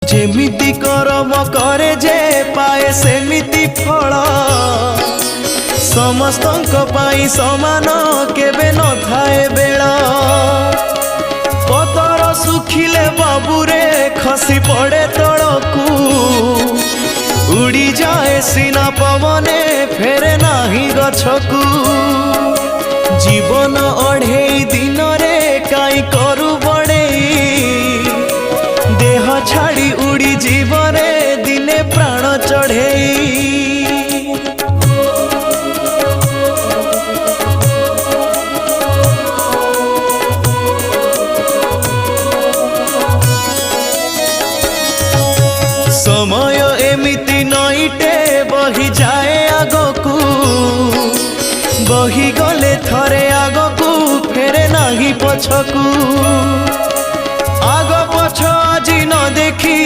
जेमिति कर्म करे जे पाए सेमिति फल समस्तंक पाई समान केबे न थाए बेल पतर सुखिले बाबूरे खसी पड़े तड़कू उड़ी जाए सीना पवने फेरे नाही गछकू जीवन अढ़ेई दिन रे काई करू बड़ेई देह छाड़ी उड़ी जीवरे दिने प्राण चढ़ेई समय एमिति नईटे बही जाए आगकू बही गले थरे आगकू फेरे नाही पछकू आग पछ आज न देखी